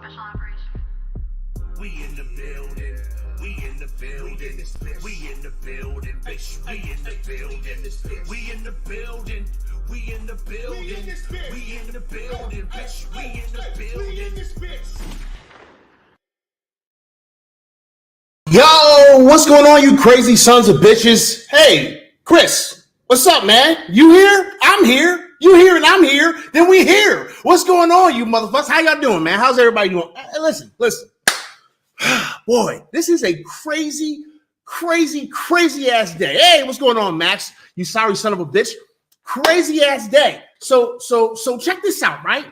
special operation. We in the building. We in the building. We in the building, bitch. We in the building. We in the building. We in the building. We in the building, bitch. We in the building. Yo, what's going on, you crazy sons of bitches? Hey, Chris, what's up, man? You here? I'm here. You here and I'm here. Then we here. What's going on, you motherfuckers? How y'all doing, man? How's everybody doing? Listen. Boy, this is a crazy ass day. Hey, what's going on, Max? You sorry son of a bitch. Crazy ass day. So check this out, right?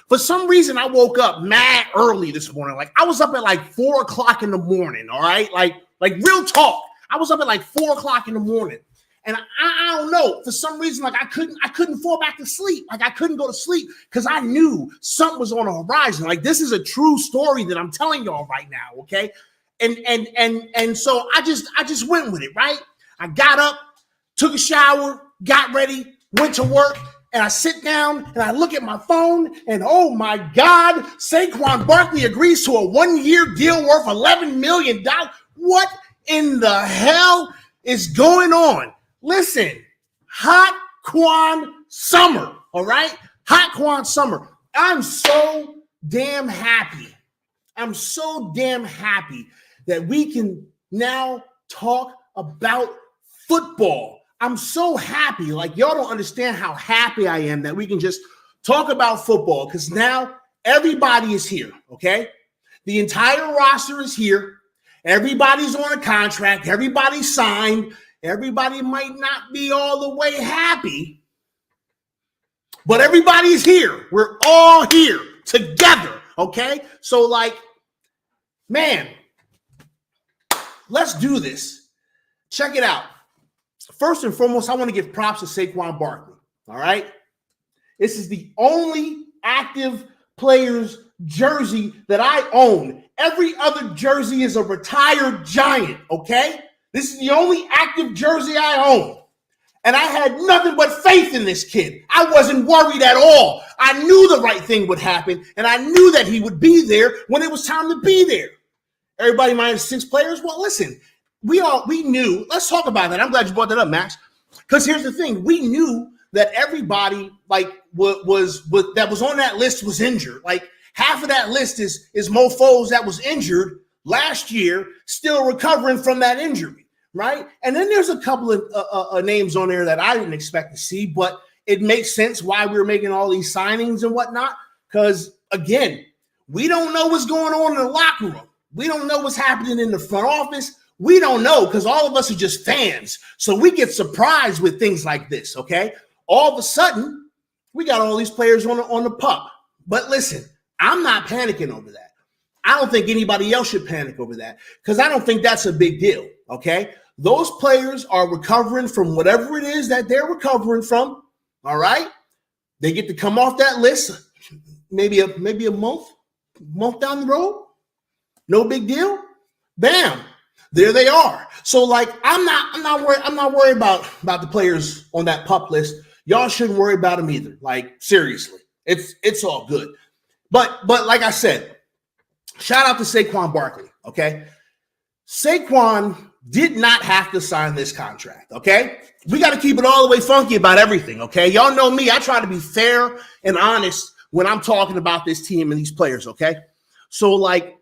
For some reason, I woke up mad early this morning. Like I was up at like 4 o'clock in the morning. All right, like real talk. I was up at like 4 o'clock in the morning, and I don't know. For some reason, like I couldn't fall back to sleep. Like I couldn't go to sleep because I knew something was on the horizon. Like this is a true story that I'm telling y'all right now. Okay, and so I just went with it. Right. I got up, took a shower, got ready, went to work. And I sit down and I look at my phone and oh my God, Quan Barkley agrees to a 1-year deal worth $11 million. What in the hell is going on? Listen, hot Quan summer, all right? Hot Quan summer. I'm so damn happy. I'm so damn happy that we can now talk about football. I'm so happy. Like, y'all don't understand how happy I am that we can just talk about football because now everybody is here, okay? The entire roster is here. Everybody's on a contract. Everybody's signed. Everybody might not be all the way happy, but everybody's here. We're all here together, okay? So, like, man, let's do this. Check it out. First and foremost, I want to give props to Saquon Barkley, all right? This is the only active player's jersey that I own. Every other jersey is a retired Giant, okay? This is the only active jersey I own. And I had nothing but faith in this kid. I wasn't worried at all. I knew the right thing would happen, and I knew that he would be there when it was time to be there. Everybody minus 6 players? Well, listen. We knew. Let's talk about that. I'm glad you brought that up, Max. Because here's the thing: we knew that everybody like was that was on that list was injured. Like half of that list is mofos that was injured last year, still recovering from that injury, right? And then there's a couple of names on there that I didn't expect to see, but it makes sense why we were making all these signings and whatnot. Because again, we don't know what's going on in the locker room. We don't know what's happening in the front office. We don't know because all of us are just fans. So we get surprised with things like this, okay? All of a sudden, we got all these players on the pup. But listen, I'm not panicking over that. I don't think anybody else should panic over that because I don't think that's a big deal, okay? Those players are recovering from whatever it is that they're recovering from, all right? They get to come off that list maybe a month down the road. No big deal. Bam. There they are. So like I'm not worried about the players on that pup list. Y'all shouldn't worry about them either. Like seriously. It's all good. But like I said, shout out to Saquon Barkley, okay? Saquon did not have to sign this contract, okay? We got to keep it all the way funky about everything, okay? Y'all know me. I try to be fair and honest when I'm talking about this team and these players, okay? So like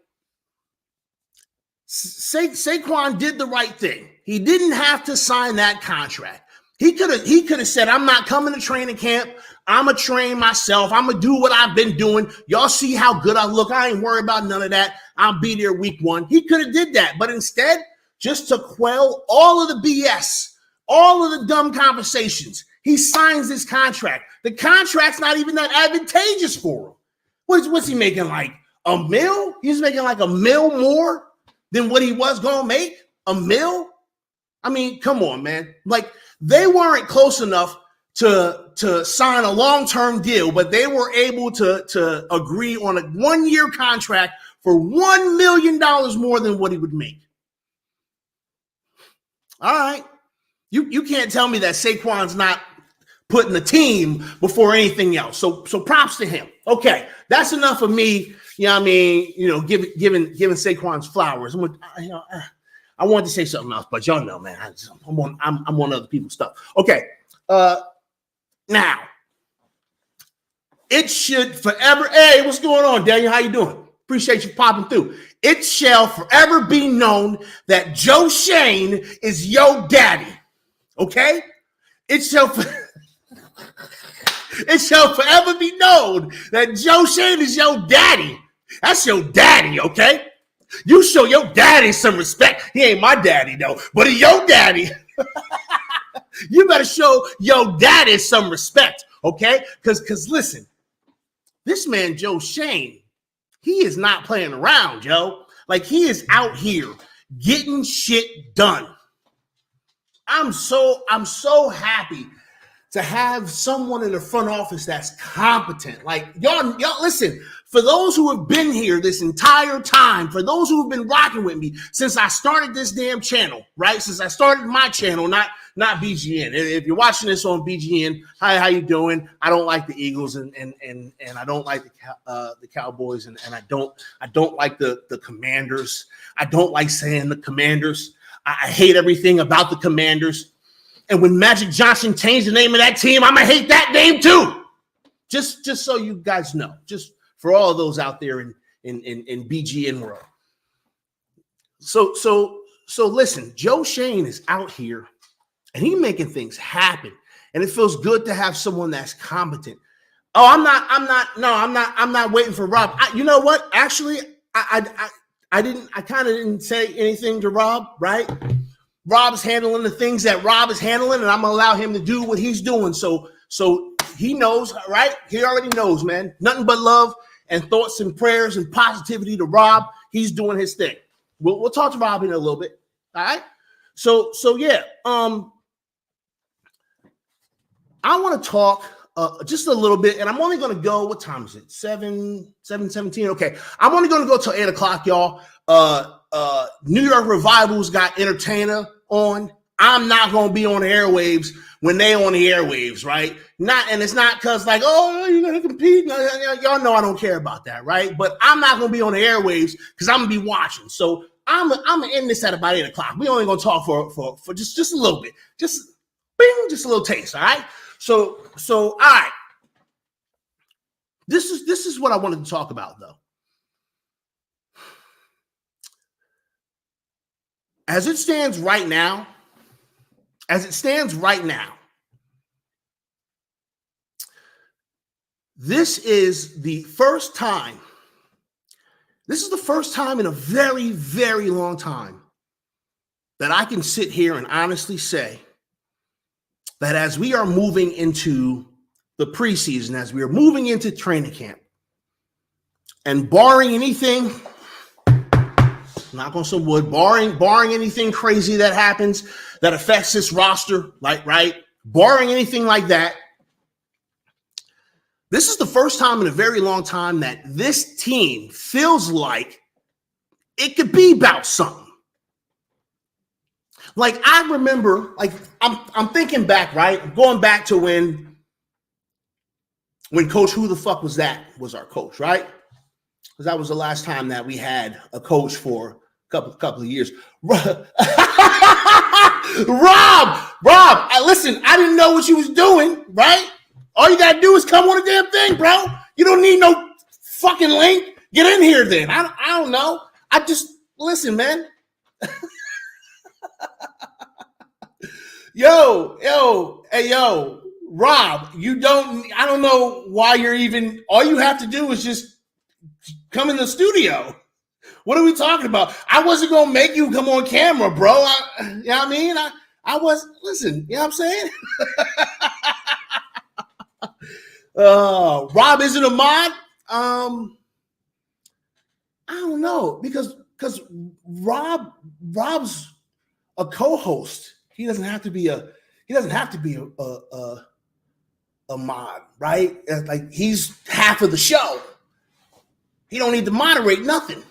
Saquon did the right thing. He didn't have to sign that contract. He could have said, I'm not coming to training camp. I'm going to train myself. I'm going to do what I've been doing. Y'all see how good I look. I ain't worried about none of that. I'll be there week 1. He could have did that. But instead, just to quell all of the BS, all of the dumb conversations, he signs this contract. The contract's not even that advantageous for him. What's he making, like $1 million? He's making like $1 million more than what he was going to make? $1 million? I mean, come on, man. Like, they weren't close enough to sign a long-term deal, but they were able to agree on a 1-year contract for $1 million more than what he would make. All right. You can't tell me that Saquon's not putting the team before anything else. So props to him. Okay, that's enough of me you know what I mean, giving Saquon's flowers. I wanted to say something else, but y'all know, man, I'm on other people's stuff. Okay, now it should forever. Hey, what's going on, Daniel? How you doing? Appreciate you popping through. It shall forever be known that Joe Shane is your daddy. Okay, it shall forever be known that Joe Shane is your daddy. That's your daddy, okay? You show your daddy some respect. He ain't my daddy, though, but he's your daddy. You better show your daddy some respect, okay? Because listen, this man, Joe Shane, he is not playing around, Joe. Like, he is out here getting shit done. I'm so happy to have someone in the front office that's competent. Like, y'all listen, for those who have been here this entire time, for those who have been rocking with me since I started this damn channel, right? Since I started my channel, not BGN. If you're watching this on BGN, hi, how you doing? I don't like the Eagles and I don't like the Cowboys and I don't like the Commanders. I don't like saying the Commanders. I hate everything about the Commanders. And when Magic Johnson changed the name of that team, I'm gonna hate that name too. Just so you guys know, just for all of those out there in BGN world. So listen, Joe Shane is out here and he's making things happen. And it feels good to have someone that's competent. Oh, I'm not waiting for Rob. You know what? Actually, I kind of didn't say anything to Rob, right? Rob's handling the things that Rob is handling, and I'm gonna allow him to do what he's doing. So he knows, right? He already knows, man. Nothing but love and thoughts and prayers and positivity to Rob. He's doing his thing. We'll talk to Rob in a little bit. All right. So yeah. I want to talk just a little bit, and I'm only going to go. What time is it? 7:17. Okay, I'm only going to go till 8 o'clock, y'all. New York Revival's got Entertainer on. I'm not going to be on the airwaves when they on the airwaves, right? And it's not because like, oh, you're going to compete. No, y'all know I don't care about that, right? But I'm not going to be on the airwaves because I'm going to be watching. So I'm going to end this at about 8 o'clock. We only going to talk for just a little bit. Just a little taste, all right? So all right. This is what I wanted to talk about, though. As it stands right now, this is the first time in a very, very long time that I can sit here and honestly say that as we are moving into the preseason, as we are moving into training camp, and barring anything, knock on some wood, barring anything crazy that happens that affects this roster, like, right? Barring anything like that, this is the first time in a very long time that this team feels like it could be about something. Like, I remember, like, I'm thinking back, right? I'm going back to when Coach Who the Fuck Was That was our coach, right? Because that was the last time that we had a coach for a couple of years. Rob, listen, I didn't know what you was doing, right? All you gotta do is come on the damn thing, bro. You don't need no fucking link. Get in here then. I don't know. I just, listen, man. Yo, Rob, I don't know why you're even, all you have to do is just come in the studio. What are we talking about? I wasn't going to make you come on camera, bro. You know what I mean? I was, listen, you know what I'm saying? Rob isn't a mod. I don't know, because Rob's a co-host. He doesn't have to be a mod, right? Like, he's half of the show. He don't need to moderate nothing.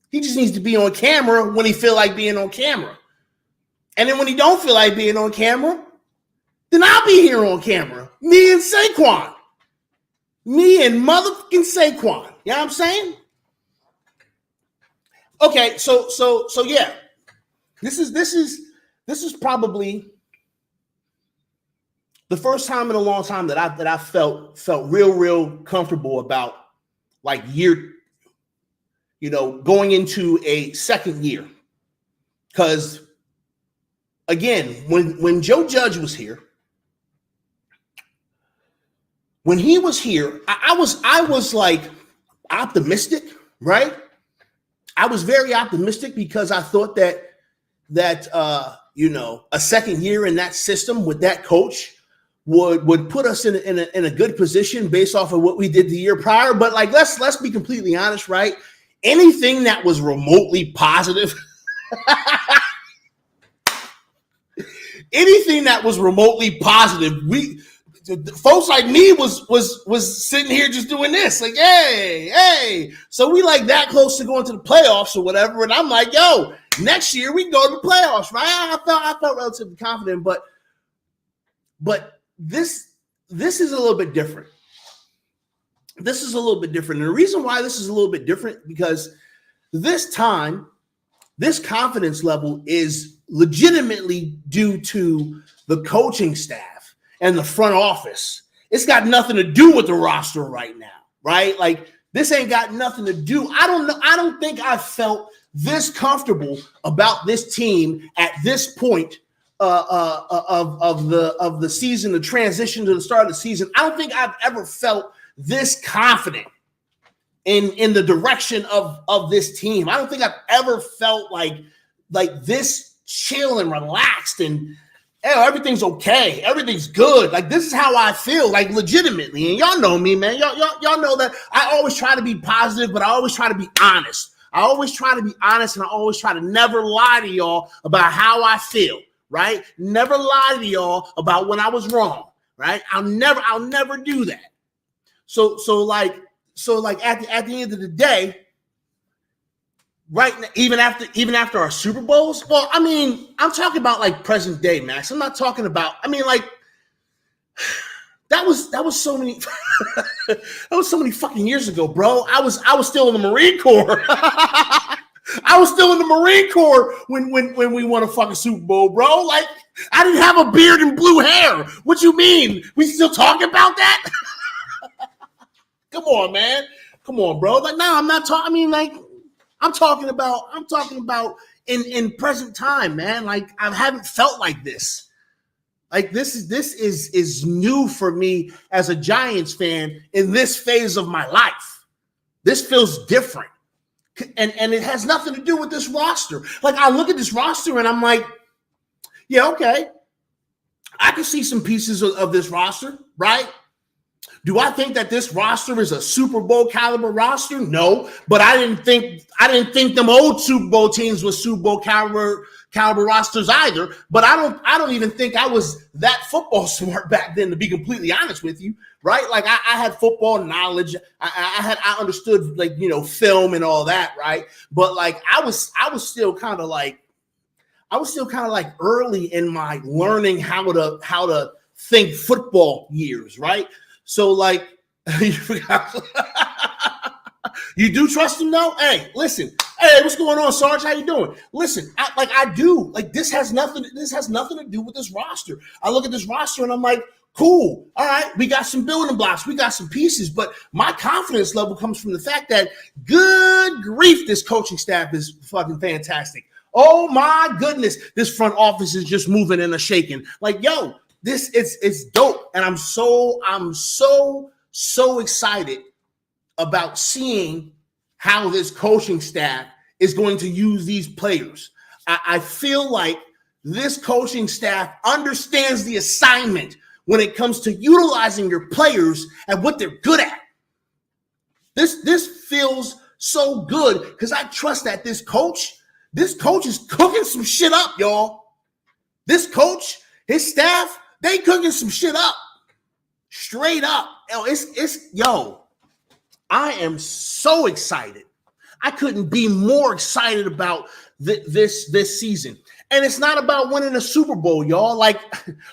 He just needs to be on camera when he feel like being on camera. And then when he don't feel like being on camera, then I'll be here on camera. Me and Saquon. Me and motherfucking Saquon. You know You know what I'm saying? Okay, so yeah. This is probably the first time in a long time that I felt real comfortable about like going into a second year. Because again, when Joe Judge was here, when he was here, I was like optimistic, right? I was very optimistic because I thought that a second year in that system with that coach would put us in a good position based off of what we did the year prior. But like let's be completely honest, right? Anything that was remotely positive, anything that was remotely positive, folks like me was sitting here just doing this, like, hey. So we like that close to going to the playoffs or whatever. And I'm like, yo, next year we can go to the playoffs, right? I felt relatively confident, but this is a little bit different. This is a little bit different. And the reason why this is a little bit different, because this time, this confidence level is legitimately due to the coaching staff and the front office. It's got nothing to do with the roster right now, right? Like this ain't got nothing to do. I don't know. I don't think I felt this comfortable about this team at this point of the season, the transition to the start of the season. I don't think I've ever felt this confident in the direction of this team. I don't think I've ever felt like this chill and relaxed and everything's okay, everything's good. Like this is how I feel, like legitimately. And y'all know me, man. Y'all know that I always try to be positive, but I always try to be honest. I always try to be honest, and I always try to never lie to y'all about how I feel, right? Never lie to y'all about when I was wrong, right? I'll never do that. So like at the end of the day, right, even after our Super Bowls, well, I mean, I'm talking about like present day, Max. I'm not talking about, I mean, like that was so many that was so many fucking years ago, bro. I was still in the Marine Corps. I was still in the Marine Corps when we won a fucking Super Bowl, bro. Like I didn't have a beard and blue hair. What you mean? We still talking about that? Come on, man. Come on, bro. Like, no, I'm not talking. I mean, like, I'm talking about in present time, man. Like, I haven't felt like this. Like, this is new for me as a Giants fan in this phase of my life. This feels different. And it has nothing to do with this roster. Like, I look at this roster and I'm like, yeah, okay. I can see some pieces of this roster, right? Do I think that this roster is a Super Bowl caliber roster? No, but I didn't think them old Super Bowl teams were Super Bowl caliber rosters either. But I don't even think I was that football smart back then, to be completely honest with you, right? Like I had football knowledge. I understood, like, you know, film and all that, right? But like I was still kind of like early in my learning how to think football years, right? So, like, you do trust him, though? Hey, listen. Hey, what's going on, Sarge? How you doing? Listen, I do. Like, this has nothing to do with this roster. I look at this roster and I'm like, cool. All right, we got some building blocks. We got some pieces. But my confidence level comes from the fact that, good grief, this coaching staff is fucking fantastic. Oh, my goodness. This front office is just moving and a shaking. Like, yo. It's dope, and I'm so excited about seeing how this coaching staff is going to use these players. I feel like this coaching staff understands the assignment when it comes to utilizing your players and what they're good at. This feels so good because I trust that this coach is cooking some shit up, y'all. This coach, his staff, they cooking some shit up, straight up. Yo, I am so excited. I couldn't be more excited about this season. And it's not about winning a Super Bowl, y'all. Like,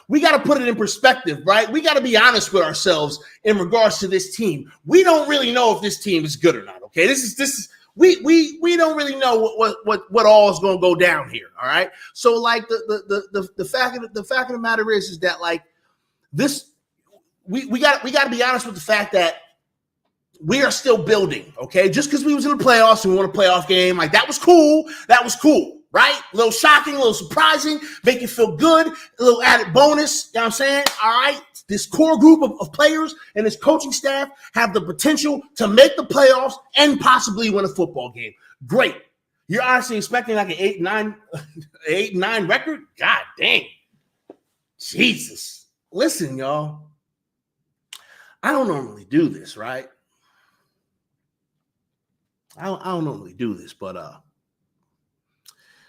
we got to put it in perspective, right? We got to be honest with ourselves in regards to this team. We don't really know if this team is good or not. Okay, we don't really know what all is going to go down here. All right. So like the fact of the matter is that like this, we got to be honest with the fact that we are still building. Okay, just because we was in the playoffs and we won a playoff game, like that was cool. That was cool. Right? A little shocking, a little surprising, make you feel good, a little added bonus. You know what I'm saying? All right. This core group of players and this coaching staff have the potential to make the playoffs and possibly win a football game. Great. You're honestly expecting like an 8-9 record? God dang. Jesus. Listen, y'all. I don't normally do this, right? I don't normally do this, but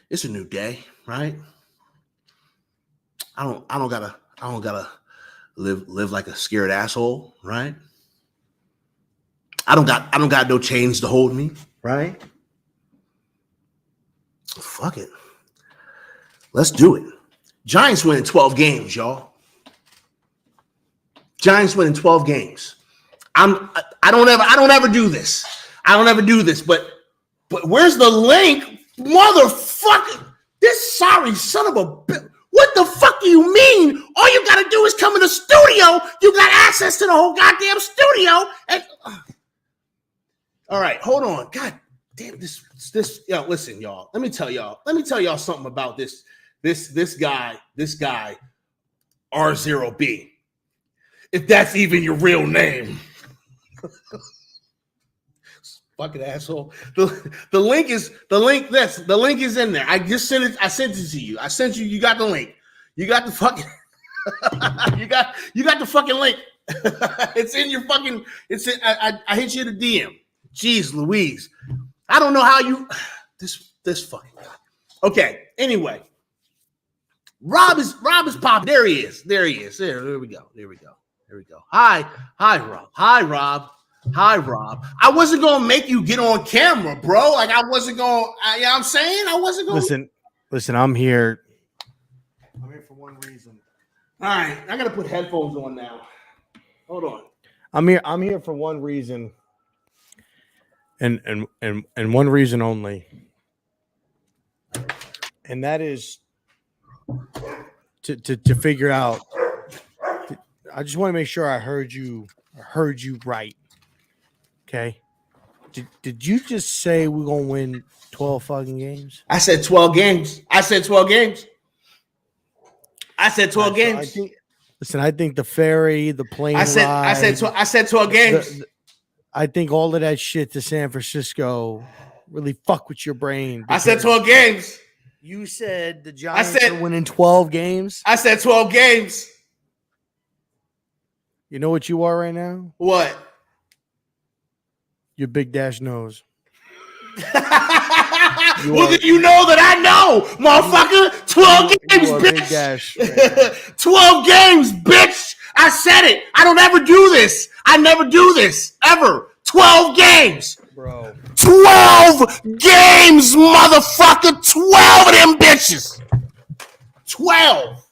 it's a new day, right? I don't gotta live like a scared asshole, right? I don't got no chains to hold me, right? Fuck it. Let's do it. Giants winning 12 games, y'all. Giants winning 12 games. I don't ever do this. I don't ever do this, but where's the link? Motherfucker, this sorry son of a bitch. What the fuck do you mean? All you gotta do is come in the studio. You got access to the whole goddamn studio. And all right, hold on. God damn this. Yo, listen, y'all. Let me tell y'all something about this guy, RZeroB. If that's even your real name. Fucking asshole. The link is in there. I just sent it. I sent it to you. You got the link. You got the fucking you got the fucking link. It's in your fucking I hit you the DM. Jeez Louise. I don't know how you this fucking guy. Okay, anyway. Rob is popping. There he is. There we go. Hi, Rob. Hi, Rob. I wasn't going to make you get on camera, bro. Like, I wasn't going to, you know what I'm saying? I wasn't going to. Listen, I'm here. I'm here for one reason. All right. I got to put headphones on now. Hold on. I'm here for one reason. And one reason only. And that is to figure out. I just want to make sure I heard you right. Okay. Did you just say we're gonna win 12 fucking games? I said 12 games. I said 12 games. I think the ferry, the plane I said 12 games. I think all of that shit to San Francisco really fuck with your brain. I said 12 games. You said the Giants are winning 12 games. I said 12 games. You know what you are right now? What? Your big dash nose. Well, then you know that I know, motherfucker. 12 games, bitch. Dash, 12 games, bitch. I said it. I don't ever do this. I never do this, ever. 12 games. Bro. 12 games, motherfucker. 12 of them bitches. 12.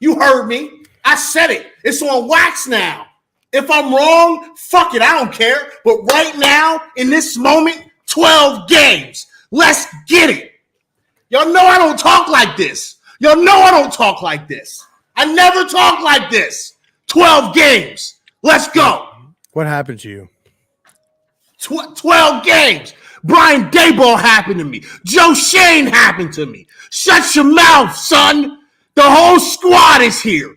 You heard me. I said it. It's on wax now. If I'm wrong, fuck it. I don't care. But right now, in this moment, 12 games. Let's get it. Y'all know I don't talk like this. I never talk like this. 12 games. Let's go. What happened to you? 12 games. Brian Daboll happened to me. Joe Shane happened to me. Shut your mouth, son. The whole squad is here.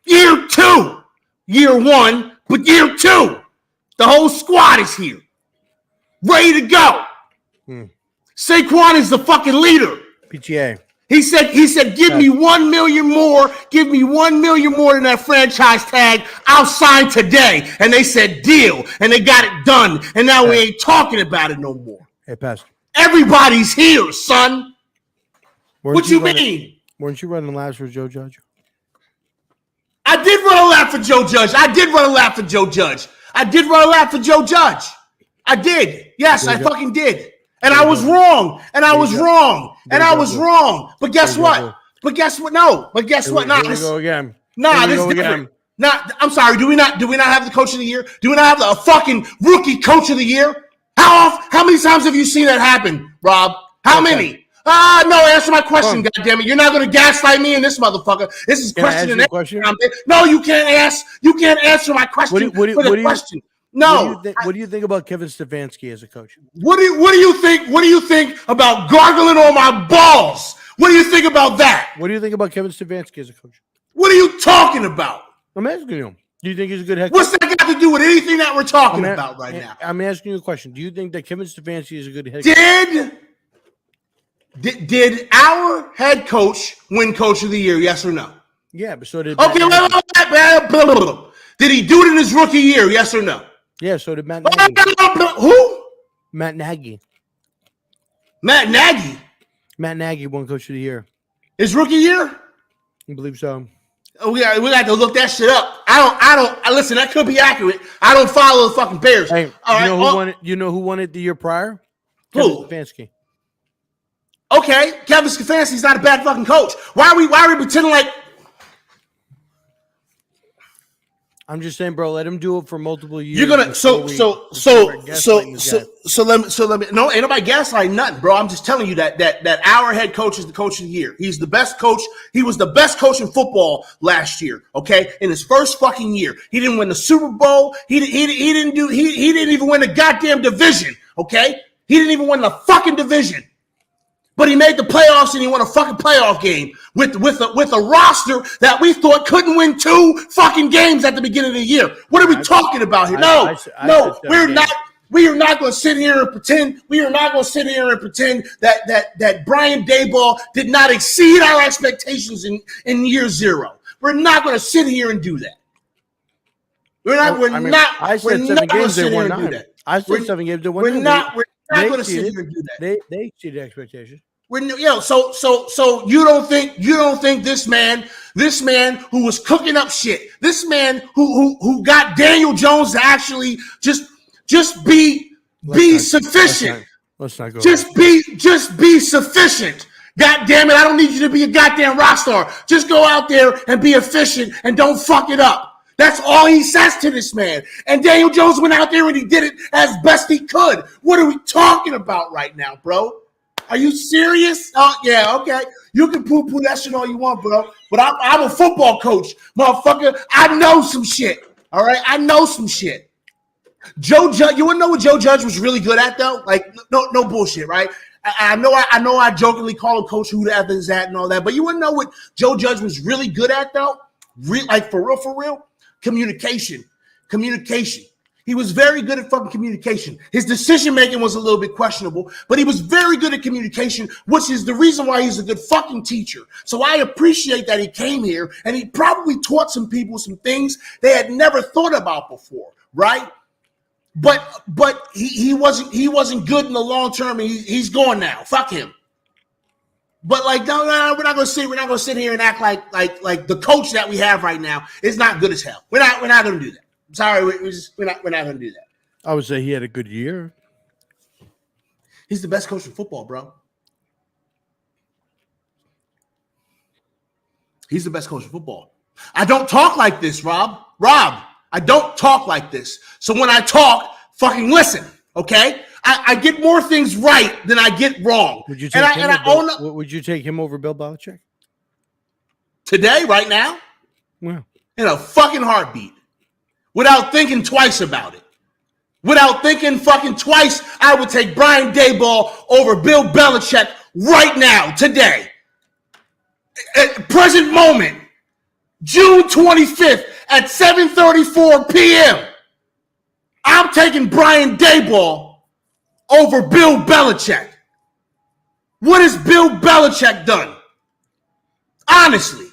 Year 2. Year 1, but year 2. The whole squad is here. Ready to go. Quan is the fucking leader. PTA. He said, give me 1 million more. Give me 1 million more than that franchise tag. I'll sign today. And they said deal. And they got it done. And now we ain't talking about it no more. Hey, Pest. Everybody's here, son. What you mean? Weren't you running laps for Joe Judge? I did run a lap for Joe Judge. I did. Yes, I fucking did. And I was wrong. And I was wrong. And I was wrong. But guess what? But guess what? No. But guess what? Here we go again. Nah, this is different. Nah, I'm sorry. Do we not have the coach of the year? Do we not have a fucking rookie coach of the year? How many times have you seen that happen, Rob? How many? No, answer my question, goddammit. You're not going to gaslight me and this motherfucker. This is question and answer. No, you can't ask. You can't answer my question question. No. What do you think about Kevin Stefanski as a coach? What do you think? What do you think about gargling on my balls? What do you think about that? What do you think about Kevin Stefanski as a coach? What are you talking about? I'm asking you. Do you think he's a good head coach? What's that got to do with anything that we're talking about right now? I'm asking you a question. Do you think that Kevin Stefanski is a good head coach? Did our head coach win coach of the year? Yes or no? Yeah, but so did. Okay, did he do it in his rookie year? Yes or no? Yeah, so did Matt Nagy. Who? Matt Nagy. Matt Nagy. Matt Nagy won coach of the year. His rookie year? I believe so. We got to look that shit up. I don't listen, that could be accurate. I don't follow the fucking Bears. Hey, you know who won it the year prior? Kevin Stefanski. Okay, Kevin Stefanski's not a bad fucking coach. Why are we pretending like? I'm just saying, bro. Let him do it for multiple years. You're gonna so let me. No, ain't nobody gaslighting nothing, bro. I'm just telling you that our head coach is the coach of the year. He's the best coach. He was the best coach in football last year. Okay, in his first fucking year, he didn't win the Super Bowl. He didn't even win the goddamn division. Okay, he didn't even win the fucking division. But he made the playoffs and he won a fucking playoff game with a roster that we thought couldn't win 2 fucking games at the beginning of the year. What are we talking about here? No, we are not going to sit here and pretend. We are not going to sit here and pretend that Brian Daboll did not exceed our expectations in year 0. We're not going to sit here and do that. I said 7 games they won 9. I said 7 games they won 9. We're not going to sit here and do that. They exceeded expectations. So you don't think this man who was cooking up shit, this man who got Daniel Jones to actually just be sufficient. Let's not go. Just be sufficient. God damn it! I don't need you to be a goddamn rock star. Just go out there and be efficient and don't fuck it up. That's all he says to this man. And Daniel Jones went out there and he did it as best he could. What are we talking about right now, bro? Are you serious? Oh, yeah, okay. You can poo-poo that shit all you want, bro. But I'm a football coach, motherfucker. I know some shit, all right? I know some shit. Joe Judge, you want to know what Joe Judge was really good at, though? Like, no bullshit, right? I know I jokingly call him Coach Who the F is that and all that, but you want to know what Joe Judge was really good at, though? Like, for real? Communication. He was very good at fucking communication. His decision-making was a little bit questionable, but he was very good at communication, which is the reason why he's a good fucking teacher. So I appreciate that he came here, and he probably taught some people some things they had never thought about before, right? But he wasn't good in the long term, and he's gone now. Fuck him. But like, no, we're not gonna sit here and act like the coach that we have right now is not good as hell. We're not gonna do that. Sorry, we're not going to do that. I would say he had a good year. He's the best coach in football, bro. He's the best coach in football. I don't talk like this, Rob. I don't talk like this. So when I talk, fucking listen, okay? I get more things right than I get wrong. Would you take him over Bill Belichick? Today, right now? Yeah. In a fucking heartbeat. Without thinking twice about it. Without thinking fucking twice, I would take Brian Daboll over Bill Belichick right now, today. At present moment, June 25th at 7:34 p.m., I'm taking Brian Daboll over Bill Belichick. What has Bill Belichick done? Honestly,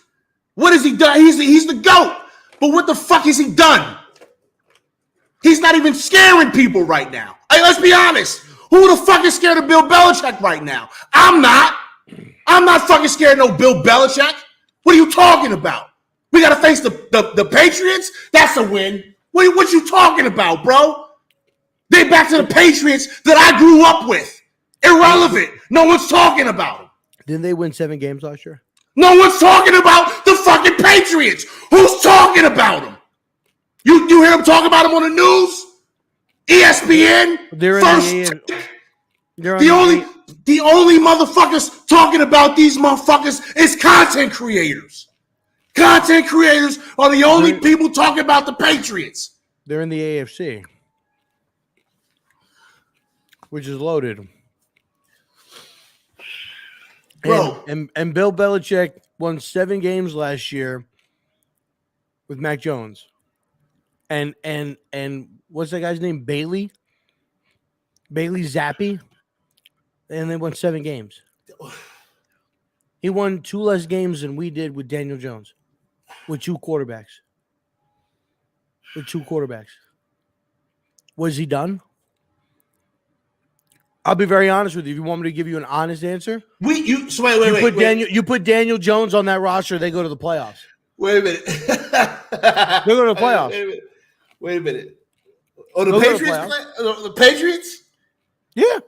what has he done? He's the GOAT. But what the fuck has he done? He's not even scaring people right now. Hey, let's be honest. Who the fuck is scared of Bill Belichick right now? I'm not. I'm not fucking scared of no Bill Belichick. What are you talking about? We got to face the Patriots? That's a win. What you talking about, bro? They back to the Patriots that I grew up with Irrelevant. No one's talking about them. Didn't they win 7 games last year? No one's talking about the fucking Patriots. Who's talking about them? You hear them talk about them on the news? ESPN? They're The only motherfuckers talking about these motherfuckers is content creators. Content creators are the only people talking about the Patriots. They're in the AFC, which is loaded. Bro. And Bill Belichick won 7 games last year with Mac Jones. And what's that guy's name? Bailey Zappi. And they won 7 games. He won 2 less games than we did with Daniel Jones. With 2 quarterbacks. Was he done? I'll be very honest with you. If you want me to give you an honest answer, Wait. You put Daniel Jones on that roster, they go to the playoffs. Wait a minute. They go to the playoffs. Wait a minute. Oh, the Patriots? The Patriots? Yeah.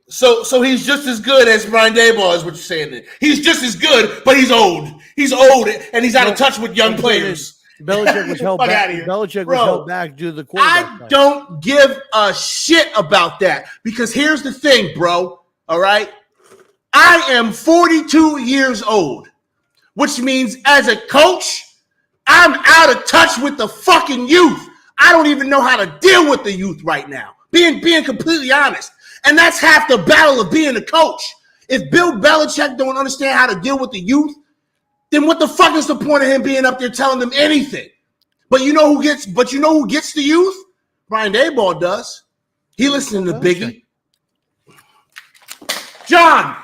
So he's just as good as Brian Daboll is what you're saying. He's just as good, but he's old. He's old, and he's out of touch with young players. Belichick was held back. Belichick was held back due to the quarterback. I don't give a shit about that because here's the thing, bro. All right? I am 42 years old, which means as a coach, I'm out of touch with the fucking youth. I don't even know how to deal with the youth right now. Being completely honest. And that's half the battle of being a coach. If Bill Belichick don't understand how to deal with the youth, then what the fuck is the point of him being up there telling them anything? But you know who gets the youth? Brian Daboll does. He listens to Biggie. John,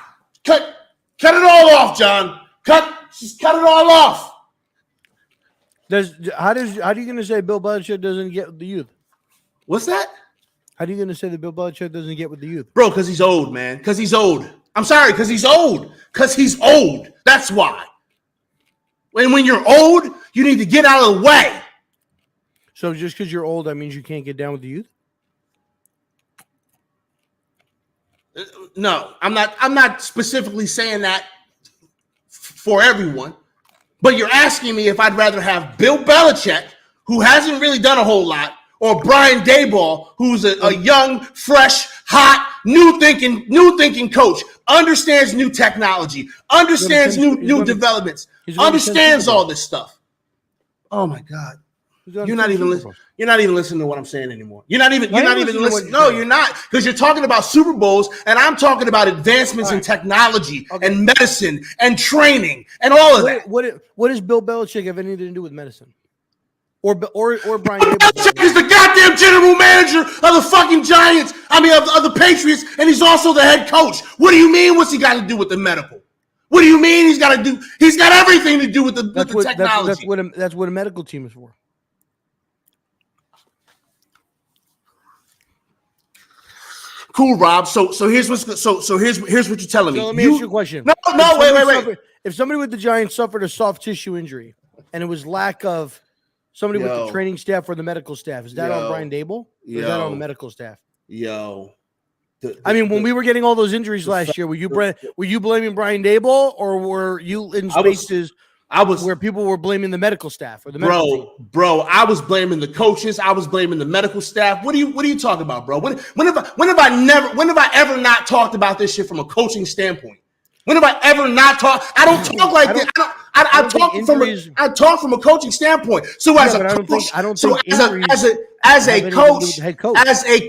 cut it all off, John. Just cut it all off. How are you going to say Bill Belichick doesn't get with the youth? What's that? How are you going to say that Bill Belichick doesn't get with the youth? Bro, because he's old, man. Because he's old. I'm sorry, because he's old. Because he's old. That's why. When you're old, you need to get out of the way. So just because you're old, that means you can't get down with the youth? No, I'm not specifically saying that for everyone. But you're asking me if I'd rather have Bill Belichick, who hasn't really done a whole lot, or Brian Daboll, who's a young, fresh, hot, new thinking coach, understands new technology, understands new developments, understands all this stuff. Oh my God. You're not even listening to what I'm saying anymore. You're not even listening. No, you're not, because you're talking about Super Bowls, and I'm talking about advancements in technology and medicine and training and all of that. What does Bill Belichick have anything to do with medicine? Or Brian Daboll? Belichick is the goddamn general manager of the fucking Giants. I mean, of the Patriots, and he's also the head coach. What do you mean? What's he got to do with the medical? What do you mean he's got to do? He's got everything to do with the technology. That's what a medical team is for. Cool, Rob. So here's what you're telling me. So let me ask you a question. No, wait. If somebody with the Giants suffered a soft tissue injury, and it was lack of somebody with the training staff or the medical staff, is that on Brian Daboll? Or is that on the medical staff? When we were getting all those injuries last year, were you blaming Brian Daboll, or were you in spaces where people were blaming the medical staff or the medical team? Bro, I was blaming the coaches. I was blaming the medical staff. What are you talking about, bro? When have I ever not talked about this shit from a coaching standpoint? When have I ever not talked? I don't talk like this. I talk from a coaching standpoint. So as a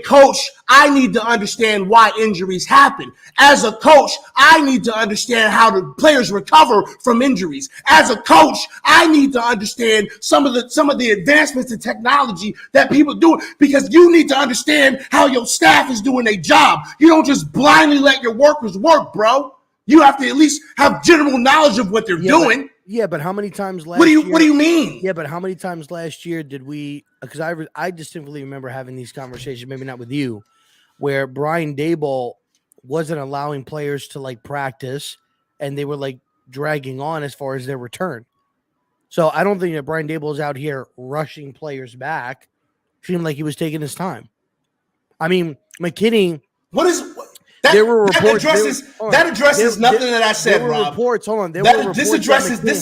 coach, I need to understand why injuries happen. As a coach, I need to understand how the players recover from injuries. As a coach, I need to understand some of the advancements in technology that people do, because you need to understand how your staff is doing their job. You don't just blindly let your workers work, bro. You have to at least have general knowledge of what they're doing. But how many times last What do year? you mean? Yeah, but how many times last year did we? Because I distinctly remember having these conversations, maybe not with you, where Brian Daboll wasn't allowing players to practice, and they were dragging on as far as their return. So I don't think that Brian Daboll is out here rushing players back. Seemed like he was taking his time. I mean, McKinney. There were reports. That addresses nothing that I said, There were Rob. reports. Hold on. There were reports. This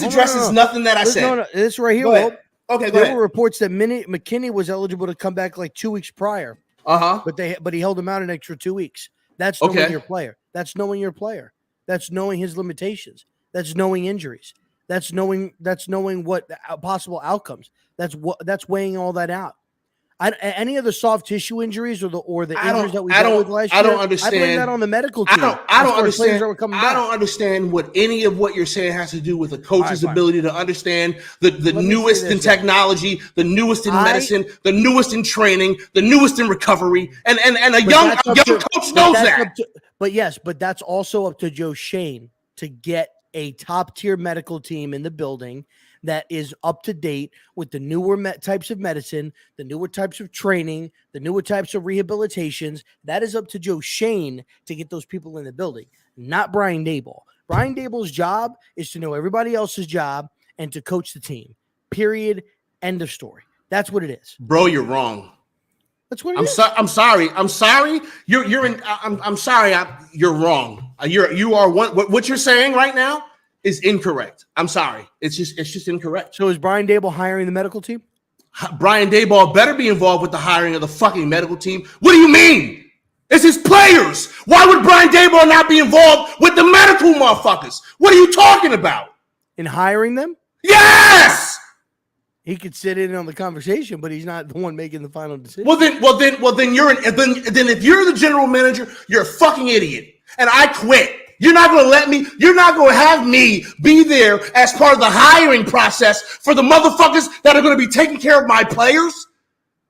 addresses nothing that I said. No, this right here. Go ahead. Okay, go there ahead. were reports that McKinney was eligible to come back like 2 weeks prior. But he held him out an extra 2 weeks. That's knowing your player. That's knowing your player. That's knowing his limitations. That's knowing injuries. That's knowing what possible outcomes. That's weighing all that out. Any of the soft tissue injuries or the injuries that we dealt with last year, I don't understand. I blame that on the medical team. I don't understand. I don't understand what any of what you're saying has to do with a coach's ability to understand the newest in technology, the newest in medicine, the newest in training, the newest in recovery, and a young coach knows that. But that's also up to Joe Shane to get a top tier medical team in the building that is up to date with the newer types of medicine, the newer types of training, the newer types of rehabilitations. That is up to Joe Shane to get those people in the building, not Brian Daboll. Brian Daboll's job is to know everybody else's job and to coach the team. Period. End of story. That's what it is. Bro, you're wrong. That's what it is. I'm sorry. I'm sorry. I'm sorry. You're wrong. You are one. What you're saying right now is incorrect. I'm sorry. It's just incorrect. So is Brian Daboll hiring the medical team? Brian Daboll better be involved with the hiring of the fucking medical team. What do you mean? It's his players. Why would Brian Daboll not be involved with the medical motherfuckers? What are you talking about? In hiring them? Yes. He could sit in on the conversation, but he's not the one making the final decision. Then if you're the general manager, you're a fucking idiot. And I quit. You're not going to have me be there as part of the hiring process for the motherfuckers that are going to be taking care of my players?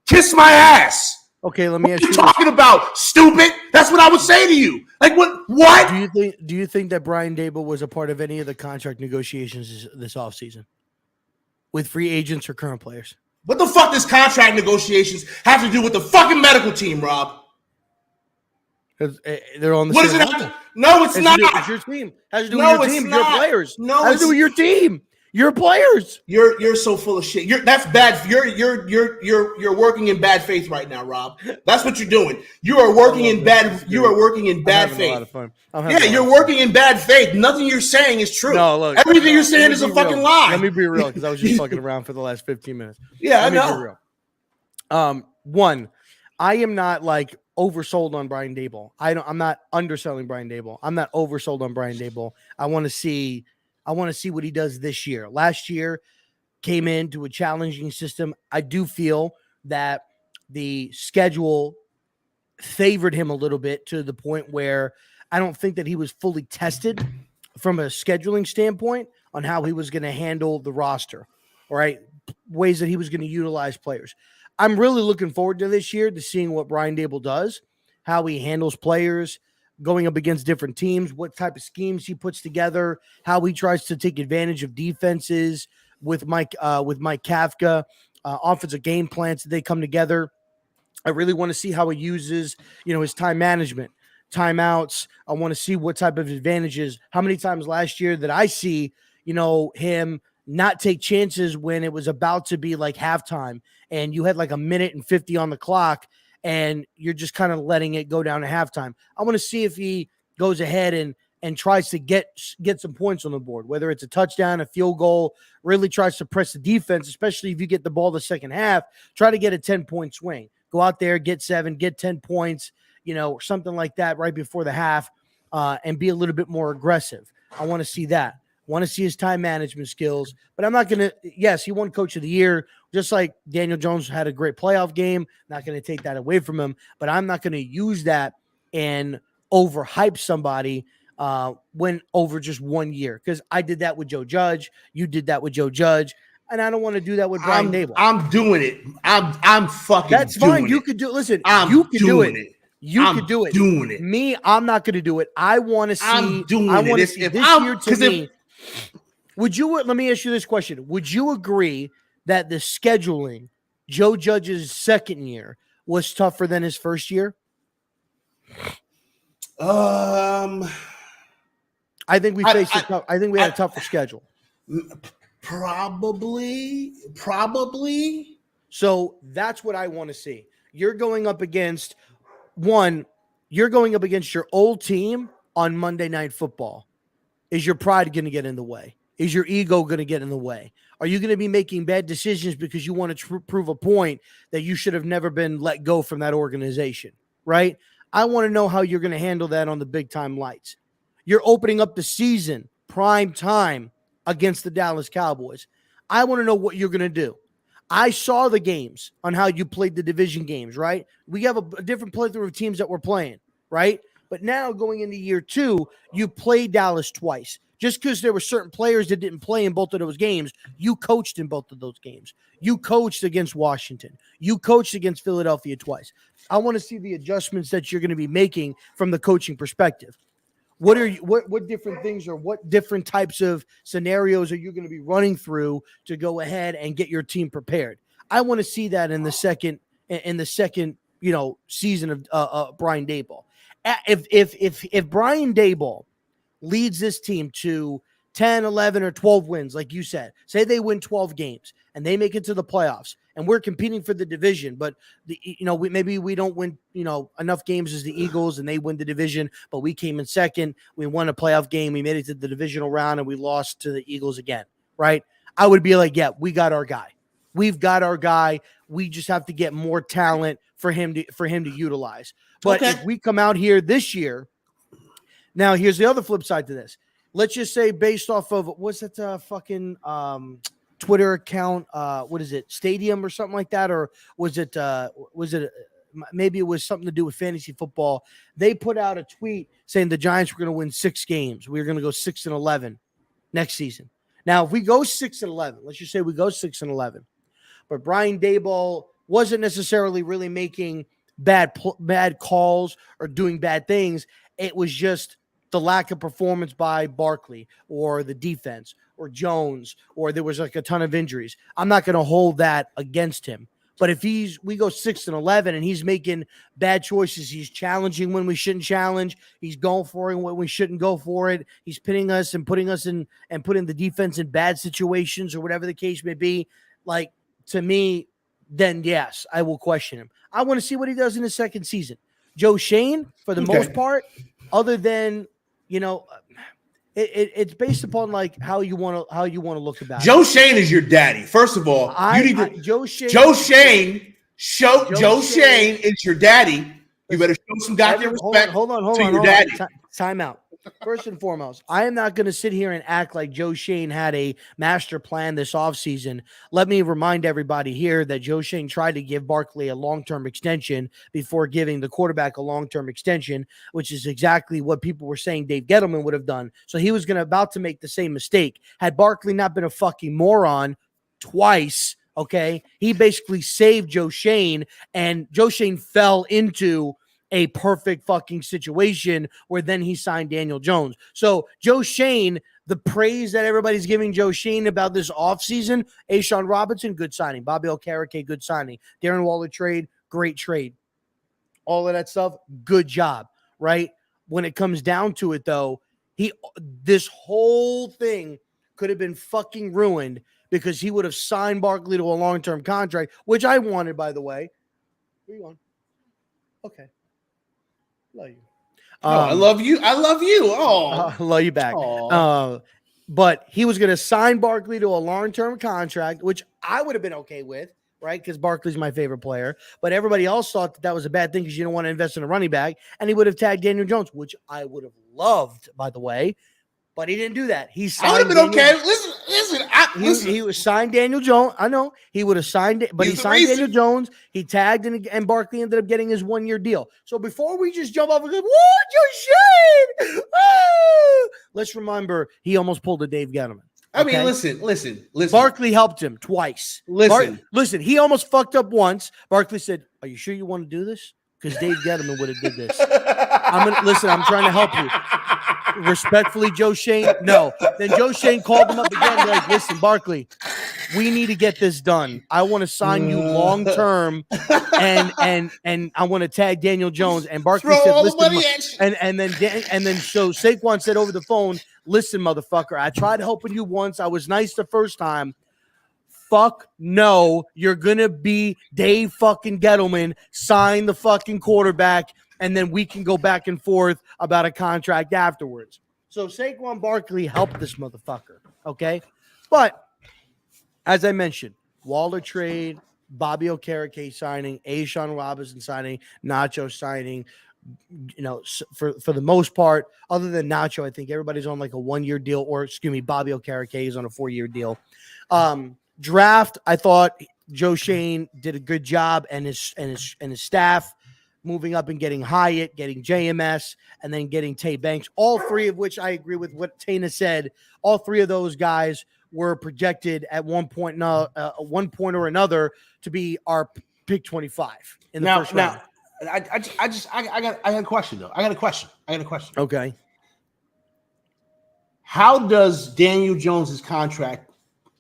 Kiss my ass. Okay, let me ask you. What are you talking about, stupid? That's what I would say to you. Like, what? Do you think that Brian Daboll was a part of any of the contract negotiations this offseason with free agents or current players? What the fuck does contract negotiations have to do with the fucking medical team, Rob? They're on the same level. No, it's not. It's your team. Has to do with your team. Your players. No, has to do with your team. Your players. You're so full of shit. That's bad. You're working in bad faith right now, Rob. That's what you're doing. You are working in bad. You are working in bad faith. A lot of fun. Yeah, you're working in bad faith. Nothing you're saying is true. No, look. Everything you're saying is a fucking lie. Let me be real, because I was just fucking around for the last 15 minutes. Yeah, I know. One, I am not like oversold on Brian Daboll. I'm not underselling Brian Daboll. I'm not oversold on Brian Daboll. I want to see what he does this year. Last year came into a challenging system. I do feel that the schedule favored him a little bit, to the point where I don't think that he was fully tested from a scheduling standpoint on how he was going to handle the roster, all right, ways that he was going to utilize players. I'm really looking forward to this year, to seeing what Brian Daboll does, how he handles players, going up against different teams, what type of schemes he puts together, how he tries to take advantage of defenses with Mike Kafka, offensive game plans that they come together. I really want to see how he uses, his time management, timeouts. I want to see what type of advantages. How many times last year that I see, him not take chances when it was about to be like halftime and you had like 1:50 on the clock and you're just kind of letting it go down to halftime. I want to see if he goes ahead and tries to get some points on the board, whether it's a touchdown, a field goal, really tries to press the defense, especially if you get the ball the second half, try to get a 10-point swing. Go out there, get 7, get 10 points, or something like that right before the half, and be a little bit more aggressive. I want to see that. Want to see his time management skills, but I'm not going to, yes, he won Coach of the Year, just like Daniel Jones had a great playoff game. Not going to take that away from him, but I'm not going to use that and overhype somebody when over just 1 year, because I did that with Joe Judge. You did that with Joe Judge. And I don't want to do that with Brian Daboll. I'm doing it. I'm fucking That's fine. You could do it. Listen, you could do it. You could do it. Doing it. Me, I'm not going to do it. I want to see. I'm doing I want to it. see this year to me. Let me ask you this question. Would you agree that the scheduling, Joe Judge's second year, was tougher than his first year? I think we faced I think we had a tougher schedule. Probably. So that's what I want to see. You're going up against one you're going up against your old team on Monday Night Football. Is your pride going to get in the way? Is your ego going to get in the way? Are you going to be making bad decisions because you want to prove a point that you should have never been let go from that organization, right? I want to know how you're going to handle that on the big time lights. You're opening up the season, prime time, against the Dallas Cowboys. I want to know what you're going to do. I saw the games on how you played the division games, right? We have a different plethora of teams that we're playing, right? But now going into year 2, you played Dallas twice. Just because there were certain players that didn't play in both of those games, you coached in both of those games. You coached against Washington. You coached against Philadelphia twice. I want to see the adjustments that you're going to be making from the coaching perspective. What different things or what different types of scenarios are you going to be running through to go ahead and get your team prepared? I want to see that in the second season of Brian Daboll. If Brian Daboll leads this team to 10, 11, or 12 wins, like you said, say they win 12 games and they make it to the playoffs and we're competing for the division, but maybe we don't win, enough games as the Eagles and they win the division, but we came in second. We won a playoff game. We made it to the divisional round and we lost to the Eagles again. Right. I would be like, yeah, we got our guy. We've got our guy. We just have to get more talent for him to utilize. But if we come out here this year, now here's the other flip side to this. Let's just say based off of what's that fucking Twitter account? What is it? Stadium or something like that? Or was it maybe it was something to do with fantasy football? They put out a tweet saying the Giants were going to win 6 games. We were going to go 6-11 next season. Now, if we go 6-11, let's just say we go 6-11, but Brian Daboll wasn't necessarily really making bad calls or doing bad things. It was just the lack of performance by Barkley or the defense or Jones, or there was like a ton of injuries. I'm not going to hold that against him. But if we go 6-11 and he's making bad choices, he's challenging when we shouldn't challenge, he's going for it when we shouldn't go for it, he's pinning us and putting us in and putting the defense in bad situations or whatever the case may be, like, to me, then yes, I will question him. I want to see what he does in his second season. Joe Shane, for the most part, other than, it's based upon like how you want to look about Joe Shane is your daddy. First of all, Joe Shane is your daddy. You better show some goddamn respect to your daddy. Time out. First and foremost, I am not going to sit here and act like Joe Shane had a master plan this offseason. Let me remind everybody here that Joe Shane tried to give Barkley a long-term extension before giving the quarterback a long-term extension, which is exactly what people were saying Dave Gettleman would have done. So he was about to make the same mistake. Had Barkley not been a fucking moron twice, okay, he basically saved Joe Shane, and Joe Shane fell into a perfect fucking situation where then he signed Daniel Jones. So Joe Shane, the praise that everybody's giving Joe Shane about this offseason, Ashawn Robinson, good signing. Bobby Okereke, good signing. Darren Waller trade, great trade. All of that stuff, good job, right? When it comes down to it, though, this whole thing could have been fucking ruined because he would have signed Barkley to a long-term contract, which I wanted, by the way. Where you on? Okay. Love you. I love you. I love you. Oh, I love you back. But he was going to sign Barkley to a long-term contract, which I would have been okay with, right? Because Barkley's my favorite player. But everybody else thought that was a bad thing because you don't want to invest in a running back. And he would have tagged Daniel Jones, which I would have loved, by the way. But he didn't do that. He signed. I would have been okay. Listen. He was signed Daniel Jones. I know he would have signed it, but he signed Daniel Jones. He tagged and Barkley ended up getting his 1-year deal. So before we just jump off and go, "What, Joe Shane?" Let's remember he almost pulled a Dave Gettleman. I mean, listen. Barkley helped him twice. Listen. He almost fucked up once. Barkley said, "Are you sure you want to do this?" Because Dave Gettleman would have did this. I'm trying to help you. Respectfully, Joe Shane, no. Then Joe Shane called him up again, like, "Listen, Barkley, we need to get this done. I want to sign you long term, and I want to tag Daniel Jones." And Barkley said, "Listen," and then so Saquon said over the phone, "Listen, motherfucker, I tried helping you once. I was nice the first time. Fuck no, you're gonna be Dave fucking Gettleman. Sign the fucking quarterback. and then we can go back and forth about a contract afterwards. So Saquon Barkley helped this motherfucker, okay? But as I mentioned, Waller trade, Bobby Okereke signing, Ashawn Robinson signing, Nacho signing. For the most part, other than Nacho, I think everybody's on like a 1-year deal, or excuse me, Bobby Okereke is on a 4-year deal. Draft, I thought Joe Shane did a good job, and his staff moving up and getting Hyatt, getting JMS, and then getting Tay Banks. All three of which I agree with what Tana said. All three of those guys were projected at one point or another to be our pick 25 in the first round. I got a question though. I got a question. Okay. How does Daniel Jones's contract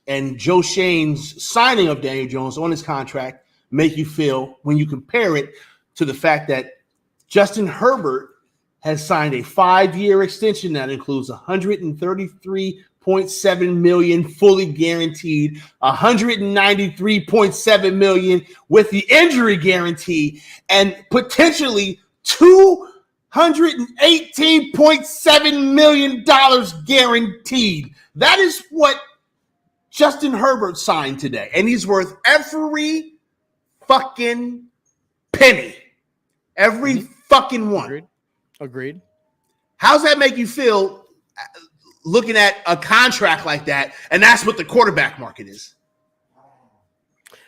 and Joe Shane's signing of Daniel Jones on his contract make you feel when you compare it to the fact that Justin Herbert has signed a 5-year extension that includes $133.7 million fully guaranteed, $193.7 million with the injury guarantee, and potentially $218.7 million guaranteed. That is what Justin Herbert signed today, and he's worth every fucking penny. Every fucking one. Agreed. How's that make you feel looking at a contract like that? And that's what the quarterback market is.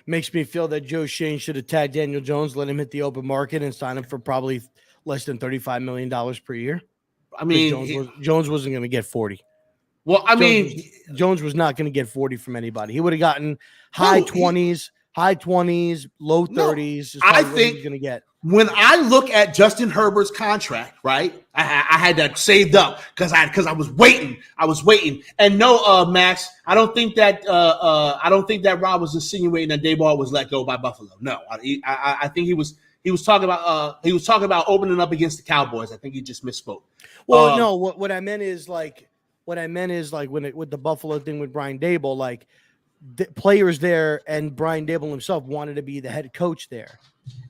Makes me feel that Joe Shane should have tagged Daniel Jones, let him hit the open market, and sign him for probably less than $35 million per year. I mean, Jones wasn't going to get 40. Well, Jones was not going to get 40 from anybody. He would have gotten high 20s, low 30s. I think he's going to get. When I look at Justin Herbert's contract, right, I had that saved up because I was waiting. And no, Max, I don't think that Rob was insinuating that Daboll was let go by Buffalo. No, I think he was talking about opening up against the Cowboys. I think he just misspoke. Well, no, what I meant is like with the Buffalo thing with Brian Daboll, like the players there and Brian Daboll himself wanted to be the head coach there,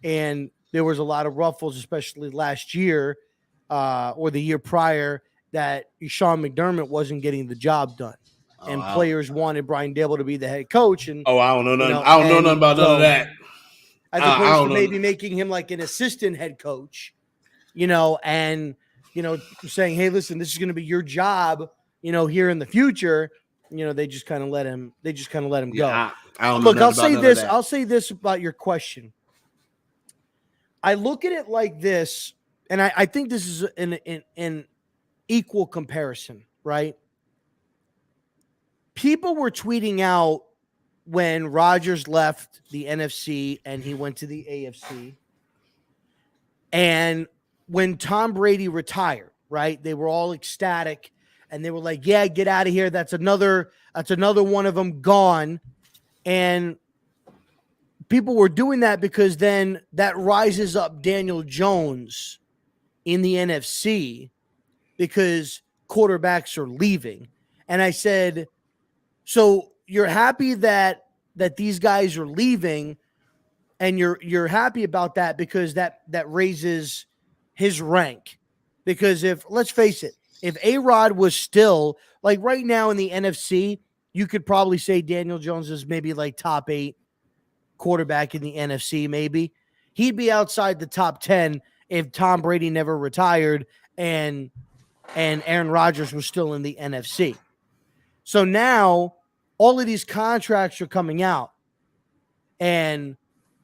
and there was a lot of ruffles, especially last year or the year prior, that Sean McDermott wasn't getting the job done, and players wanted Brian Daboll to be the head coach. And I don't know nothing. I don't know nothing about none of that. As opposed to maybe making him like an assistant head coach, and saying, "Hey, listen, this is going to be your job, here in the future." They just kind of let him. They just kind of let him go. I don't know. Look, I'll say this. I'll say this about your question. I look at it like this, and I think this is an equal comparison, right? People were tweeting out when Rodgers left the NFC and he went to the AFC, and when Tom Brady retired, right? They were all ecstatic, and they were like, "Yeah, get out of here. That's another one of them gone," and people were doing that because then that rises up Daniel Jones in the NFC because quarterbacks are leaving. And I said, so you're happy that these guys are leaving, and you're happy about that because that raises his rank. Because let's face it, if A-Rod was still like right now in the NFC, you could probably say Daniel Jones is maybe like top 8 quarterback in the NFC. Maybe he'd be outside the top 10 if Tom Brady never retired and Aaron Rodgers was still in the NFC. So now all of these contracts are coming out, and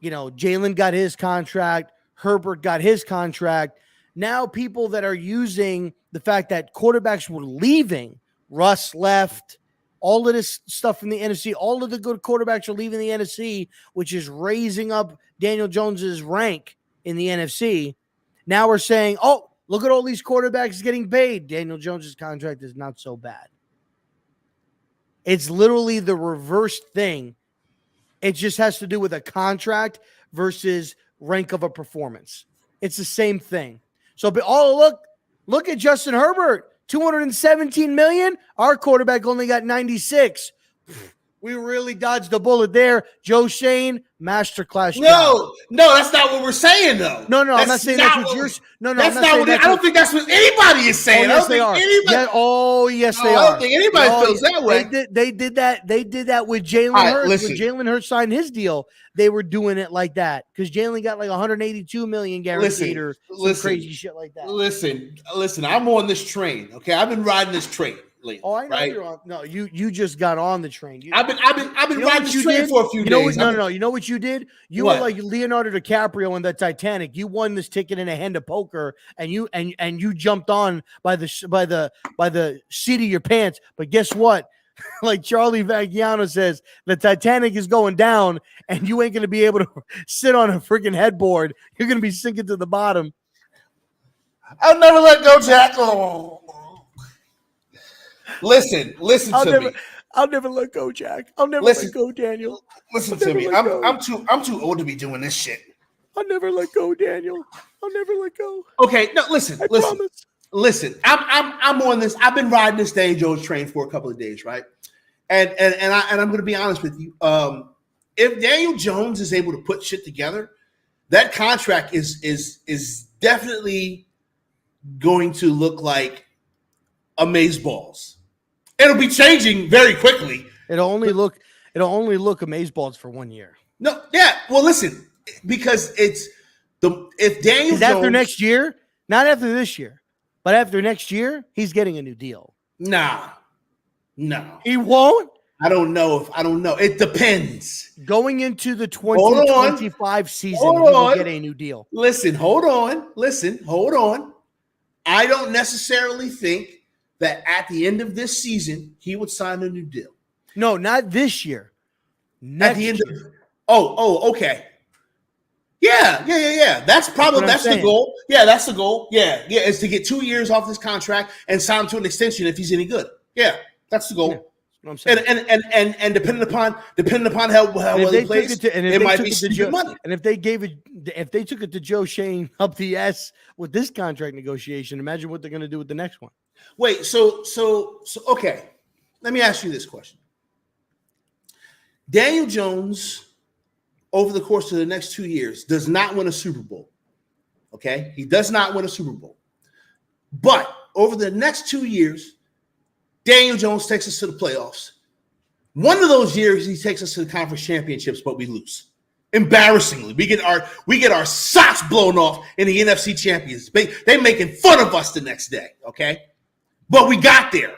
Jalen got his contract, Herbert got his contract. Now people that are using the fact that quarterbacks were leaving, Russ left, all of this stuff from the NFC, all of the good quarterbacks are leaving the NFC, which is raising up Daniel Jones's rank in the NFC. Now we're saying, oh, look at all these quarterbacks getting paid. Daniel Jones's contract is not so bad. It's literally the reverse thing. It just has to do with a contract versus rank of a performance. It's the same thing. So, look at Justin Herbert. $217 million. Our quarterback only got 96. We really dodged the bullet there. Joe Shane, masterclass. Job. No, that's not what we're saying, though. No, I'm not saying that's what you're. No, that's not what. I don't think that's what anybody is saying. Oh, yes, they are. Yes, they are. I don't think anybody feels that way. They did that. They did that with Jalen Hurts. When Jalen Hurts signed his deal, they were doing it like that because Jalen got like 182 million guaranteed or some crazy shit like that. Listen. I'm on this train. Okay, I've been riding this train. Lately, oh, I know you're on. No, you just got on the train. I've been riding this train for a few days. No. You know what you did? You were like Leonardo DiCaprio in the Titanic. You won this ticket in a hand of poker, and you jumped on by the seat of your pants. But guess what? Like Charlie Vagiano says, the Titanic is going down, and you ain't gonna be able to sit on a freaking headboard. You're gonna be sinking to the bottom. I'll never let go, Jack. Oh. Listen to me. I'll never let go, Jack. I'll never let go, Daniel. Listen to me. I'm too old to be doing this shit. I'll never let go, Daniel. I'll never let go. Okay, no, listen. I'm on this. I've been riding this Daniel Jones train for a couple of days, right? And I'm going to be honest with you. If Daniel Jones is able to put shit together, that contract is definitely going to look like amazeballs. It'll be changing very quickly. It'll only look amazeballs for 1 year. No, yeah. Well, listen, because if Daniel Jones after next year, not after this year, but after next year, he's getting a new deal. No, he won't. I don't know. It depends. Going into the 2025 season, he will get a new deal. Hold on. I don't necessarily think that at the end of this season, he would sign a new deal. No, not this year. Next year. Okay. Yeah. That's the goal. Yeah, that's the goal. Yeah, is to get 2 years off this contract and sign him to an extension if he's any good. Yeah, that's the goal. Yeah, that's what I'm saying. And depending upon how well he plays, it might be stupid money. And if they took it to Joe Shane up the ass with this contract negotiation, imagine what they're going to do with the next one. Wait, so okay. Let me ask you this question. Daniel Jones, over the course of the next 2 years, does not win a Super Bowl. Okay? He does not win a Super Bowl. But over the next 2 years, Daniel Jones takes us to the playoffs. One of those years, he takes us to the conference championships, but we lose. Embarrassingly, we get our socks blown off in the NFC Champions. They making fun of us the next day, okay? But we got there.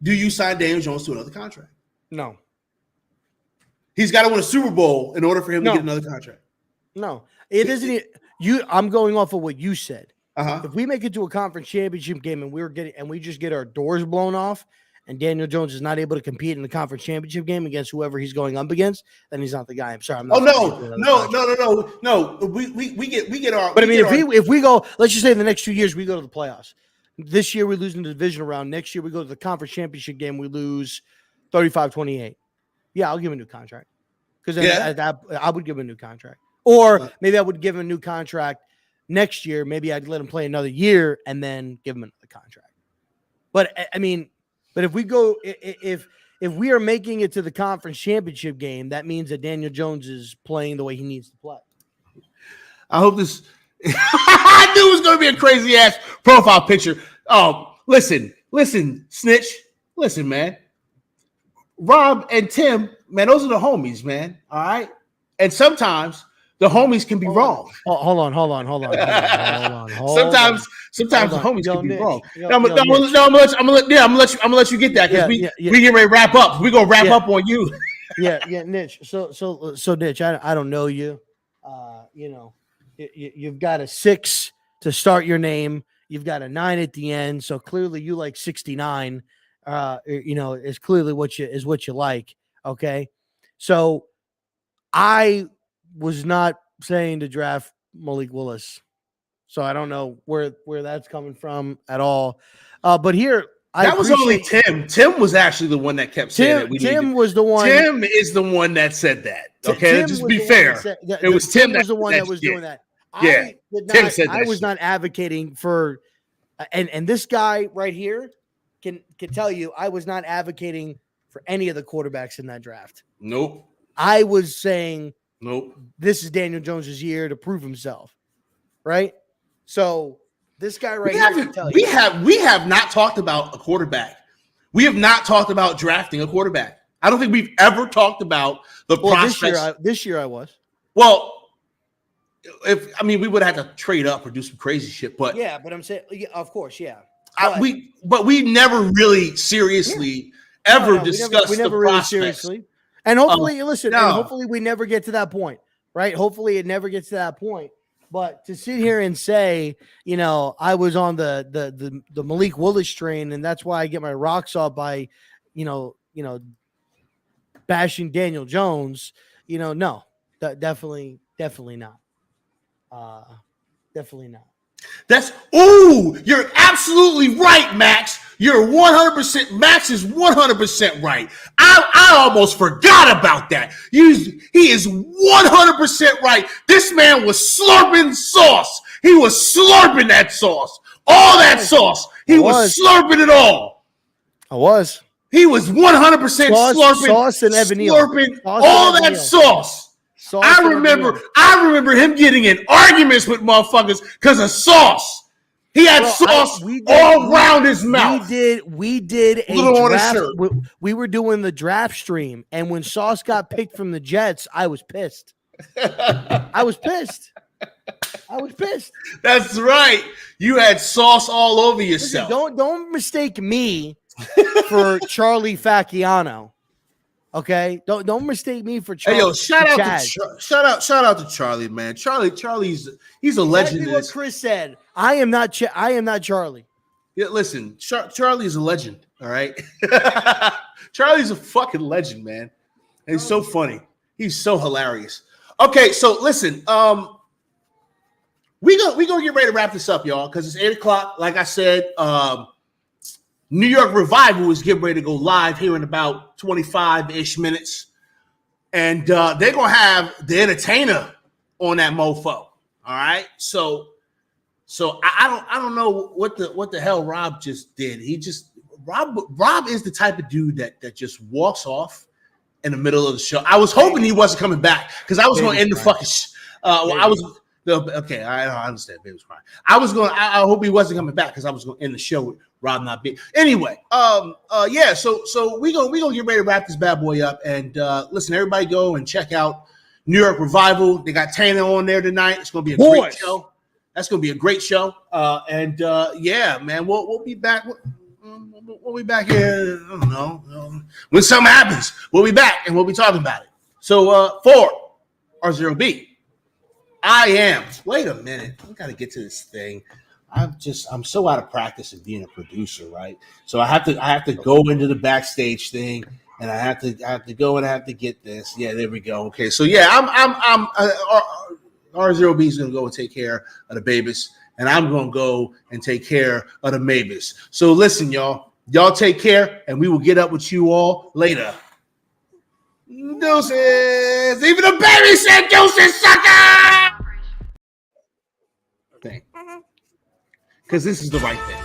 Do you sign Daniel Jones to another contract? No. He's got to win a Super Bowl in order for him to get another contract. No, it isn't. I'm going off of what you said. Uh-huh. If we make it to a conference championship game and we just get our doors blown off, and Daniel Jones is not able to compete in the conference championship game against whoever he's going up against, then he's not the guy. I'm sorry. I'm not No. We get our. But I mean, if we go, let's just say in the next 2 years we go to the playoffs. This year we lose in the divisional round. Next year we go to the conference championship game. We lose 35-28. Yeah, I'll give him a new contract because I would give him a new contract, or maybe I would give him a new contract next year. Maybe I'd let him play another year and then give him another contract. But I mean. But if we go, if we are making it to the conference championship game, that means that Daniel Jones is playing the way he needs to play. I hope this. I knew it was going to be a crazy ass profile picture. Oh, listen, snitch. Listen, man. Rob and Tim, man, those are the homies, man. All right. And sometimes the homies can be wrong. Hold on. Sometimes the homies can be wrong. I'm gonna let you get that because we get ready to wrap up. We're gonna wrap up on you. yeah, Niche. So Niche, I don't know you. You've got a 6 to start your name. You've got a 9 at the end. So clearly you like 69. Is clearly what you like. Okay, so I was not saying to draft Malik Willis. So I don't know where that's coming from at all. But here, that was only Tim. Tim was actually the one that kept saying that. Tim was the one. Tim is the one that said that. Okay, just be fair. It was Tim was the one that was doing that. Yeah, Tim said that. I was not advocating for, and this guy right here can tell you, I was not advocating for any of the quarterbacks in that draft. Nope. I was saying, Nope. this is Daniel Jones's year to prove himself, right? So this guy right here can tell you. We have not talked about a quarterback. We have not talked about drafting a quarterback. I don't think we've ever talked about the prospects. This year I was. Well, we would have had to trade up or do some crazy shit, but yeah, but I'm saying, of course, yeah. But we never really seriously ever discussed the prospects. And hopefully, and hopefully we never get to that point, right? Hopefully it never gets to that point. But to sit here and say, I was on the Malik Willis train, and that's why I get my rocks off by, bashing Daniel Jones, no, definitely not. Definitely not. You're absolutely right, Max. You're 100%. Max is 100% right. I almost forgot about that. He is 100% right. This man was slurping sauce. He was slurping that sauce. All that sauce. He was slurping it all. I was. He was 100% slurping sauce and slurping all that sauce. I remember him getting in arguments with motherfuckers because of sauce. He had sauce all around his mouth. We did a draft. We were doing the draft stream, and when Sauce got picked from the Jets, I was pissed. I was pissed. That's right. You had sauce all over yourself. Listen, don't mistake me for Charlie Facciano. Okay, don't mistake me for Charlie. Hey, yo, shout out to Charlie, man. Charlie's a legend. Exactly what Chris said. I am not Charlie. Yeah, listen, Charlie's a legend. All right, Charlie's a fucking legend, man. And he's so funny. He's so hilarious. Okay, so listen, we gonna get ready to wrap this up, y'all, because it's 8:00. Like I said, New York Revival is getting ready to go live here in about 25-ish minutes. And they're going to have the entertainer on that mofo. All right. So I don't know what the hell Rob just did. Rob is the type of dude that just walks off in the middle of the show. I was hoping he wasn't coming back because I was going to end the fucking okay, I understand. Baby was crying. I hope he wasn't coming back because I was going to end the show with Rob not being. Anyway, yeah. So we gonna get ready to wrap this bad boy up. And listen, everybody, go and check out New York Revival. They got Tana on there tonight. It's gonna be a great show. That's gonna be a great show. Yeah, man, we'll be back. We'll be back here. I don't know. When something happens, we'll be back and we'll be talking about it. So for RZeroB. Wait a minute. We got to get to this thing. I'm so out of practice of being a producer, right? So I have to go into the backstage thing, and I have to go and I have to get this. Yeah, there we go. Okay, so yeah, RZeroB is gonna go and take care of the babies, and I'm gonna go and take care of the maybes. So listen, y'all take care, and we will get up with you all later. Deuces. Even the baby said deuces, sucker. Because this is the right thing.